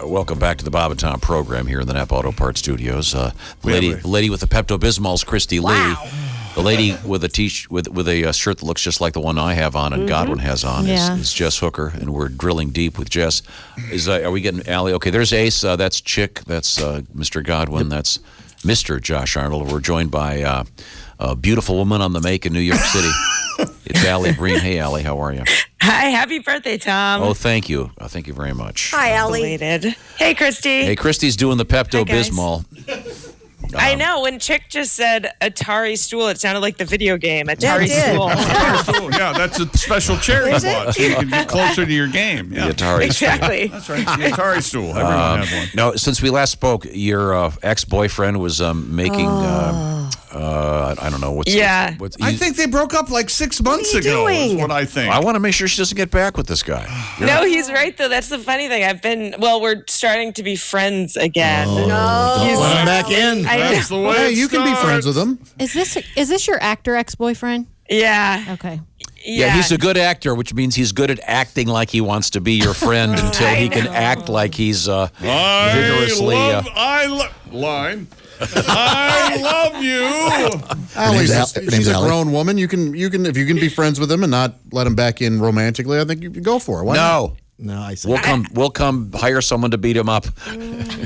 Welcome back to the Bob and Tom program here in the Napa Auto Parts Studios. The lady with the Pepto-Bismol's Christy Lee. The lady with a with a shirt that looks just like the one I have on and Godwin has on is Jess Hooker, and we're drilling deep with Jess. Are we getting Alli? Okay, there's Ace. That's Chick. That's Mr. Godwin. That's Mr. Josh Arnold. We're joined by a beautiful woman on the make in New York City. It's Alli Breen. Hey, Alli, how are you? Hi, happy birthday, Tom. Oh, thank you. Thank you very much. Hi, Alli. Belated. Hey, Christy. Hey, Christy's doing the Pepto-Bismol. I know. When Chick just said Atari stool, it sounded like the video game Atari stool. Yeah, that's a special chair you bought so you can get closer to your game. Yeah. The Atari Exactly. That's right. The Atari stool. Everyone has one. No, since we last spoke, your ex-boyfriend was making, I don't know, what's I think they broke up like 6 months ago, is what I think. I want to make sure she doesn't get back with this guy. No, he's right, though. That's the funny thing. We're starting to be friends again. Let him back in. That's the way you can be friends with him. Is this your actor ex-boyfriend? Yeah. Okay. Yeah, he's a good actor, which means he's good at acting like he wants to be your friend until he can act like he's vigorously. Line. I love you. She's a grown woman. You can if you can be friends with him and not let him back in romantically, I think you can go for it. Why not? No, I said we'll come hire someone to beat him up.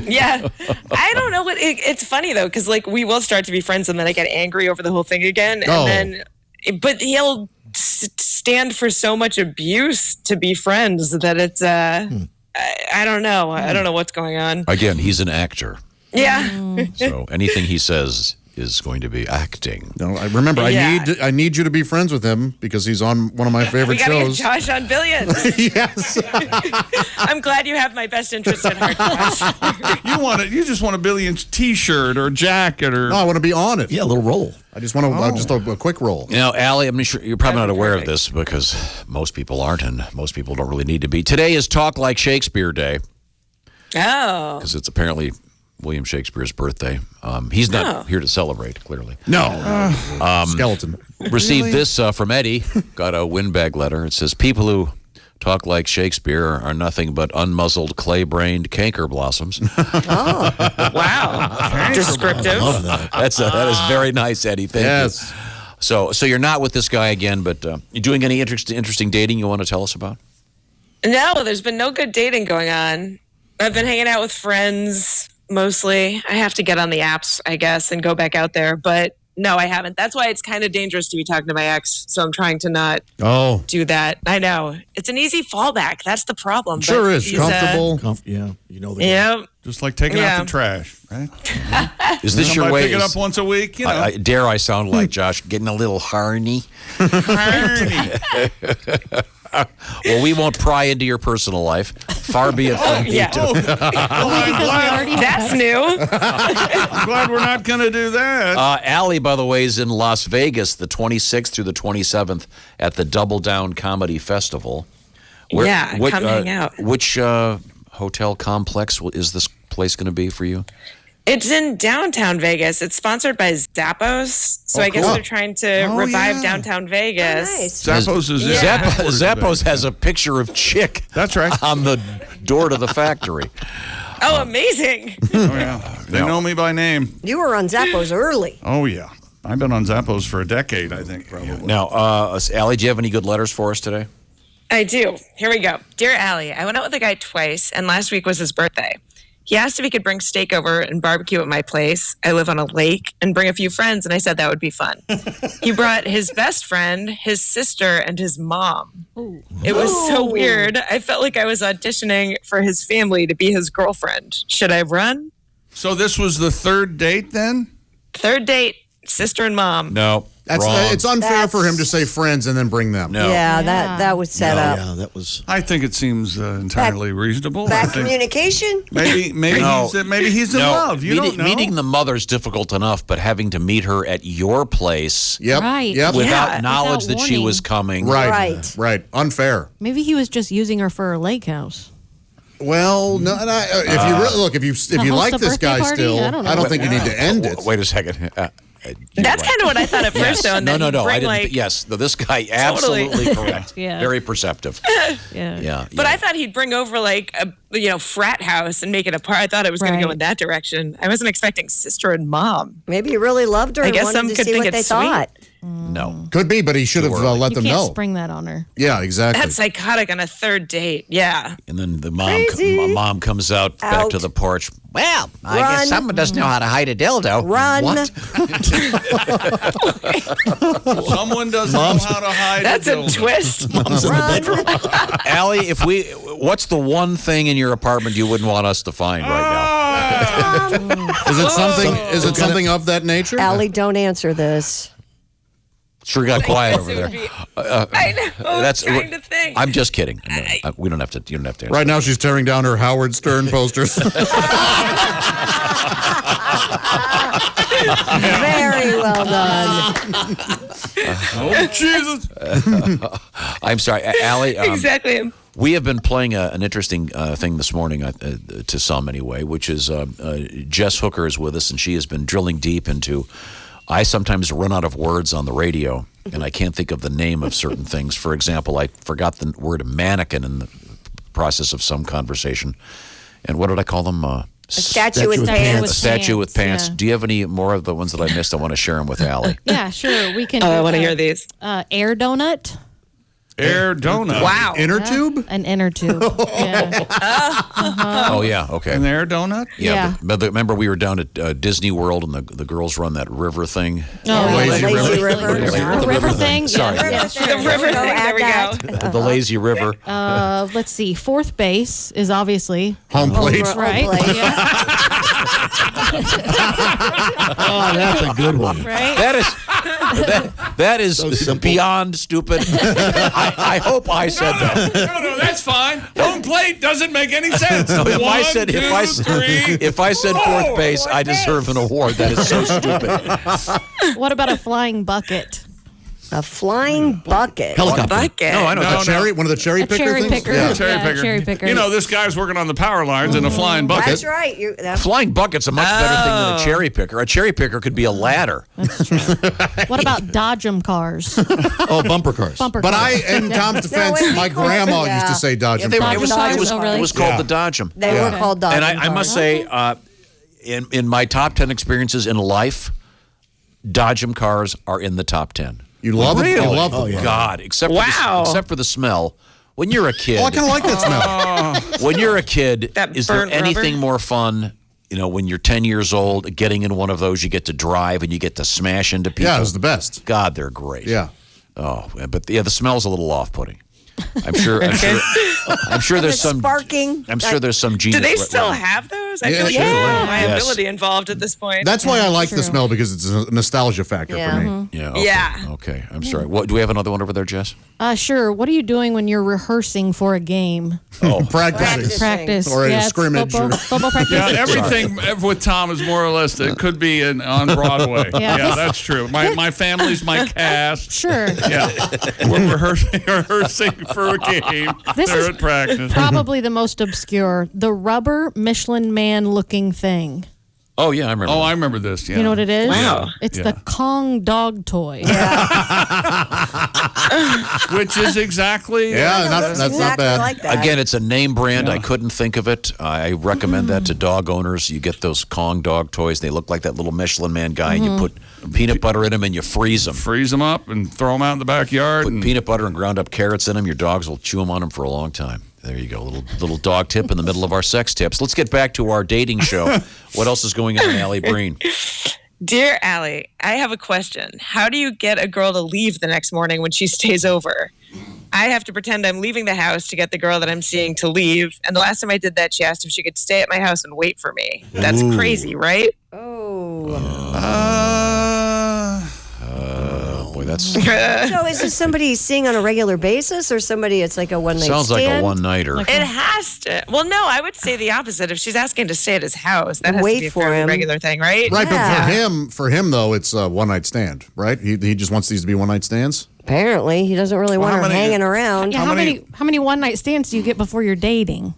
Yeah. I don't know what it's funny though, because like we will start to be friends and then I get angry over the whole thing again, but he'll stand for so much abuse to be friends that it's I don't know. I don't know what's going on. Again, he's an actor. Yeah. So anything he says is going to be acting. No, I remember. I need you to be friends with him because he's on one of my favorite we gotta shows. Get Josh on Billions. Yes. I'm glad you have my best interest at heart, Josh. You just want a Billions T-shirt or jacket or. No, I want to be on it. Yeah, a little roll. I just want to just a quick roll. You know, Alli, I'm sure you're probably not aware of this because most people aren't, and most people don't really need to be. Today is Talk Like Shakespeare Day. Oh. Because it's apparently William Shakespeare's birthday. He's not here to celebrate, clearly. No. Skeleton. Received this from Eddie. Got a windbag letter. It says, people who talk like Shakespeare are nothing but unmuzzled, clay-brained canker blossoms. Oh, wow. Descriptive. I love that. That is very nice, Eddie. Thank you. So you're not with this guy again, but you doing any interesting dating you want to tell us about? No, there's been no good dating going on. I've been hanging out with friends mostly. I have to get on the apps, I guess, and go back out there. But no, I haven't. That's why it's kind of dangerous to be talking to my ex. So I'm trying to not do that. I know. It's an easy fallback. That's the problem. Sure is. Comfortable. Yeah. You know the Yeah. Just like taking out the trash, right? Is this your way? Pick it up once a week, you know. Dare I sound like Josh, getting a little harny? Well, we won't pry into your personal life. Far be it from me That's new. I'm glad we're not going to do that. Alli, by the way, is in Las Vegas the 26th through the 27th at the Double Down Comedy Festival. Come hang out. Which hotel complex is this place going to be for you? It's in downtown Vegas. It's sponsored by Zappos. So I guess they're trying to revive downtown Vegas. Oh, nice. Zappos is Zappos has a picture of Chick. That's right. On the door to the factory. Oh, amazing. Oh, yeah. They know me by name. You were on Zappos early. Oh, yeah. I've been on Zappos for a decade, I think, probably. Now, Alli, do you have any good letters for us today? I do. Here we go. Dear Alli, I went out with a guy twice, and last week was his birthday. He asked if he could bring steak over and barbecue at my place. I live on a lake, and bring a few friends, and I said that would be fun. He brought his best friend, his sister, and his mom. Ooh. It was so weird. I felt like I was auditioning for his family to be his girlfriend. Should I run? So this was the third date then? Third date, sister and mom. No. It's unfair for him to say friends and then bring them. No. Yeah, that was set up. Yeah, that was. I think it seems entirely reasonable. Bad communication? Maybe he's in love. You don't know. Meeting the mother's difficult enough, but having to meet her at your place without knowledge that she was coming. Right. Unfair. Maybe he was just using her for her lake house. Well, no. If you like this guy still, I don't think you need to end it. Wait a second. That's kind of what I thought at first, though. And No, then no, no. bring, I didn't. like, Yes, this guy absolutely correct. Yeah. Very perceptive. Yeah. But I thought he'd bring over like a frat house and make it a part. I thought it was going to go Right. in that direction. I wasn't expecting sister and mom. Maybe he really loved her I and guess wanted some to could see think what they it's sweet. thought. No. Could be, but he should have let You them can't know. spring that on her. Yeah, exactly. That's psychotic on a third date. Yeah. And then the Crazy. mom comes out back to Out. the porch. Well, I Run. guess someone doesn't know how to hide a dildo. Run. What? Someone doesn't know how to hide. That's a twist. Allie, what's the one thing in your apartment you wouldn't want us to find right Is it something? Is it something of that nature? Allie, don't answer this. now? Sure got quiet over It there. would be- I know. That's trying to think. I'm just kidding. We don't have to. You don't have to answer. Right now, she's tearing down her Howard Stern posters. Very well done. Oh, Jesus. I'm sorry, Allie. Exactly. We have been playing an interesting thing this morning, to some anyway, which is Jess Hooker is with us, and she has been drilling deep into. I sometimes run out of words on the radio, and I can't think of the name of certain things. For example, I forgot the word mannequin in the process of some conversation. And what did I call them? A statue with pants. A statue with pants. Yeah. Do you have any more of the ones that I missed? I want to share them with Allie. Yeah, sure. We can. Oh, I do, want to hear these. Air donut. Air donut. Wow. Inner tube? An inner tube. Yeah. Oh, yeah. Okay. An air donut? Yeah. But remember we were down at Disney World and the girls run that river thing? Lazy river. The river thing. Sorry. Yeah, The river thing. There we go. The lazy river. let's see. Fourth base is obviously Home plate. right. plate. Yeah, Oh, that's a good one. right. That is beyond stupid. I hope I said that. No, that's fine. Home plate doesn't make any sense. If I One, said two, three, if I said fourth base, I deserve an award. That is so stupid. What about a flying bucket? A flying bucket. Helicopter. Bucket. No, I know. No, that's Cherry, one of the cherry A picker cherry things? picker. Yeah. cherry picker. Cherry picker. You know, this guy's working on the power lines in a flying bucket. That's right. Flying bucket's a much better thing than a cherry picker. A cherry picker could be a ladder. What about Dodgem cars? Oh, bumper cars. Bumper but cars. in Tom's defense, it- my grandma used to say Dodge and It Dodge. was Oh, really? it was called Yeah. the Dodgem. They were called Dodge. And I must say, in my top 10 experiences in life, Dodgem cars are in the top 10. You love them? You love them. Oh, God, except Wow. except for the smell. When you're a kid, Oh, I kind of like that smell. when you're a kid, That is there burnt anything rubber? more fun? You know, when you're 10 years old, getting in one of those, you get to drive and you get to smash into people. Yeah, it was the best. God, they're great. Yeah. Oh, but yeah, the smell's a little off-putting. I'm sure there's some sparking. I'm sure there's some genius. Do they still have those? I Yeah, feel like sure. there's Yeah. liability involved at this point. That's why I like the true. smell, because it's a nostalgia factor Yeah. for me. Yeah. Okay. Yeah. Okay. I'm sorry. What do we have another one over there, Jess? Sure. What are you doing when you're rehearsing for a game? Oh, practicing. Practice. Or a it's scrimmage. Football practice. Yeah, everything with Tom is more or less, it could be on Broadway. Yeah. Yeah, that's true. My family's my cast. Sure. Yeah. We're rehearsing for a game. This They're is at practice. Probably the most obscure. The rubber Michelin Man looking thing. Oh yeah, I remember. Oh, I remember this. Yeah. You know what it is? Wow. It's Yeah. the Kong dog toy. Which is exactly. Yeah, that's not exactly bad. like that. Again, it's a name brand. I couldn't think of it. I recommend that to dog owners. You get those Kong dog toys. They look like that little Michelin Man guy, and you put peanut butter in them and you freeze them. Freeze them up and throw them out in the backyard. Put And peanut butter and ground up carrots in them. Your dogs will chew them on them for a long time. There you go. Little dog tip in the middle of our sex tips. Let's get back to our dating show. What else is going on, Alli Breen? Dear Allie, I have a question. How do you get a girl to leave the next morning when she stays over? I have to pretend I'm leaving the house to get the girl that I'm seeing to leave. And the last time I did that, she asked if she could stay at my house and wait for me. That's crazy, right? Oh. Boy, that's So is this somebody he's seeing on a regular basis, or somebody it's like a one night stand? sounds like a one-nighter. It has to. Well, no, I would say the opposite. If she's asking to stay at his house, that has Wait to be a for fairly him. regular thing, right? Right, Yeah. but for him though, it's a one night stand, right? He just wants these to be one night stands. Apparently, he doesn't really want how her many- hanging around. Yeah, how many one night stands do you get before you're dating?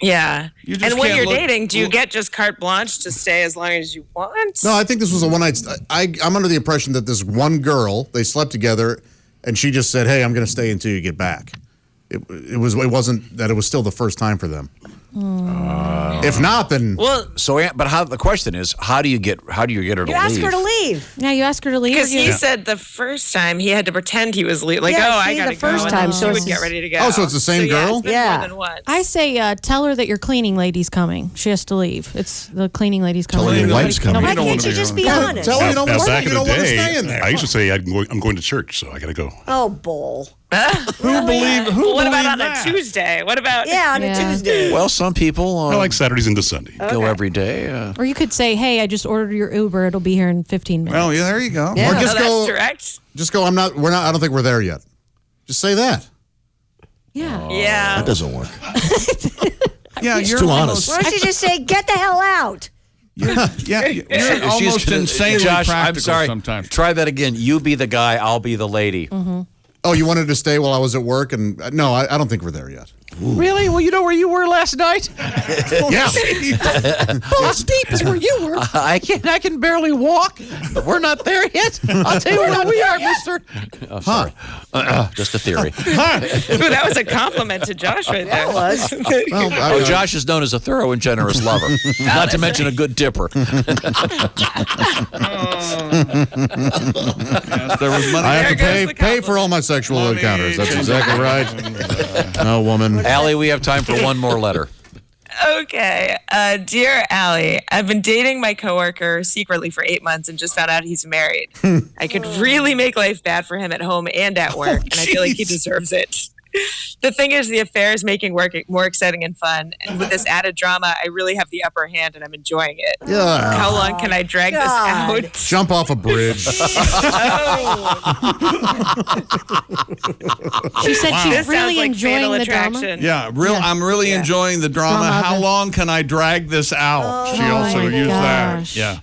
Yeah. You just And when can't you're look- dating, do you get just carte blanche to stay as long as you want? No, I think this was a one night. I'm under the impression that this one girl, they slept together, and she just said, "Hey, I'm going to stay until you get back." It wasn't that it was still the first time for them. If not, then But the question is, how do you get her to leave? You ask her to leave. Yeah, you ask her to leave. Because he said the first time he had to pretend he was leaving. Like, Yeah, I see, got to the first go. time, And so then she it's would get just- ready to go. Oh, so it's the same girl? It's been Yeah. more than once. I say, tell her that your cleaning lady's coming. She has to leave. It's the cleaning lady's coming. her your Nobody- wife's coming. Why nobody- can't you just be honest? tell her you don't Now, want back you in don't the want to day, stay in there. I used to say I'm going to church, so I got to go. Oh, bull. Who what about on that? a Tuesday? What about? Yeah, on a Yeah. Tuesday. Well, some people I like Saturdays into Sunday. go every day. Or you could say, hey, I just ordered your Uber. It'll be here in 15 minutes. Well, yeah, there you go. Yeah. Or Oh, just that's go. direct. Just go. We're not. I don't think we're there yet. Just say that. Yeah. Yeah. That doesn't work. Yeah, you're too almost, honest. Why don't you just say, get the hell out? You're almost insanely Josh, practical I'm sorry. sometimes. Try that again. You be the guy. I'll be the lady. Oh, you wanted to stay while I was at work, and no, I don't think we're there yet. Really? Well, you know where you were last night. Yeah. Balls deep is where you were. I can barely walk, but we're not there yet. I'll tell you where we are, Mister. Oh, sorry. Just a theory. Ooh, that was a compliment to Josh right there. That was. Well, Oh, Josh is known as a thorough and generous lover, not to mention a good tipper. Yes, there was money. I have to There goes the pay for all my sexual Money encounters. That's changes exactly right. No woman. Allie, we have time for one more letter. Okay. Dear Allie, I've been dating my coworker secretly for 8 months and just found out he's married. I could really make life bad for him at home and at work, and I feel like he deserves it. The thing is, the affair is making work more exciting and fun, and with this added drama, I really have the upper hand, and I'm enjoying it. Yeah. How long can I drag this God. out? Jump off a bridge. She said she's This really sounds like enjoying Fatal the drama. Attraction. Yeah, I'm really enjoying the drama. Drama of How it. long can I drag this out? She also my used gosh. that. Yeah.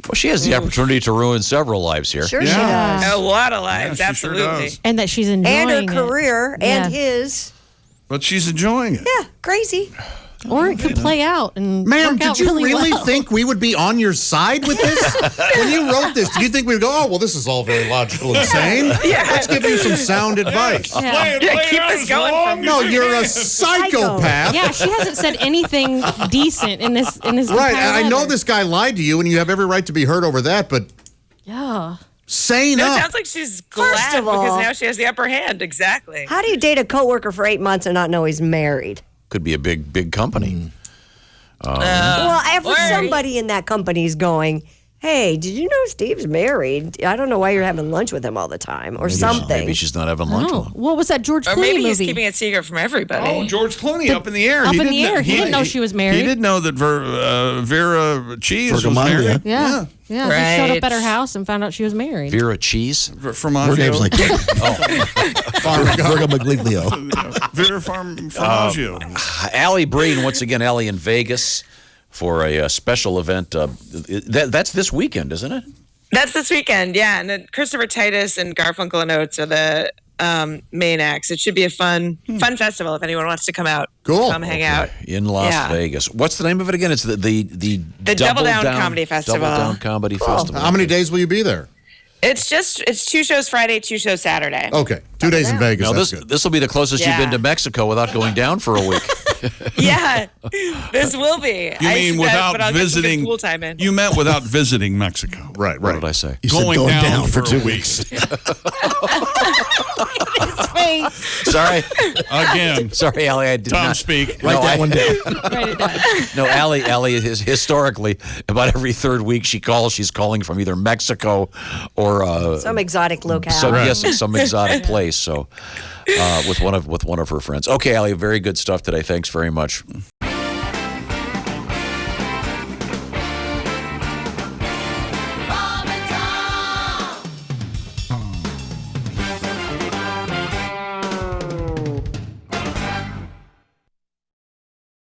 Well, she has the opportunity to ruin several lives here. Sure Yeah. she A does. lot of lives, Yeah, she sure absolutely. does. And that she's enjoying And her career it. and Yeah. his. But she's enjoying it. Yeah, crazy. Or it could play out and Ma'am, work did out you really really well. think we would be on your side with this? When you wrote this, did you think we'd go, oh, well, this is all very logical and sane? Let's give you some sound advice. Yeah. Yeah, keep us going from No, you're a psychopath. Yeah, she hasn't said anything decent in this Right, entire and I know letter. this guy lied to you, and you have every right to be hurt over that, but Yeah. sane No, it up. sounds like she's First glad of all- because now she has the upper hand. Exactly. How do you date a coworker for 8 months and not know he's married? Could be a big company. Well, if or- somebody in that company is going, hey, did you know Steve's married? I don't know why you're having lunch with him all the time or something. Maybe she's not having lunch Oh, with him. what was that George Or Clooney maybe he's movie? keeping it secret from everybody. Oh, George Clooney up in the air. Up in didn't the air. He didn't know she was married. He didn't know that Vera Cheese was Vergamania. married. Yeah. Yeah. He showed up Right. at her house and found out she was married. Vera Cheese. From Her name's like Virgo Magliglio. Vera Farmaggio. Alli Breen, once again, Alli in Vegas for a special event. That's this weekend, isn't it? That's this weekend, yeah. And then Christopher Titus and Garfunkel and Oates are the main acts. It should be a fun festival if anyone wants to come out. Cool. Come hang out. In Las Yeah. Vegas. What's the name of it again? It's the Double Down Comedy Festival. Double Down Comedy Festival. How many days will you be there? It's 2 shows Friday, 2 shows Saturday. Okay, 2 days in Vegas. Now, That's good. this will be the closest you've Yeah. been to Mexico without going down for a week. Yeah, this will be. You mean without visiting? Pool time in. You meant without visiting Mexico. Right, What right. did I say? You said going down for 2 a weeks. Sorry. Again. Sorry, Alli. I did Tom not speak. Write that one down. Write it down. No, Alli is historically about every third week she calls. She's calling from either Mexico or Some exotic locale. yes, it's some exotic place. So with one of her friends. Okay, Alli, very good stuff today. Thanks very much.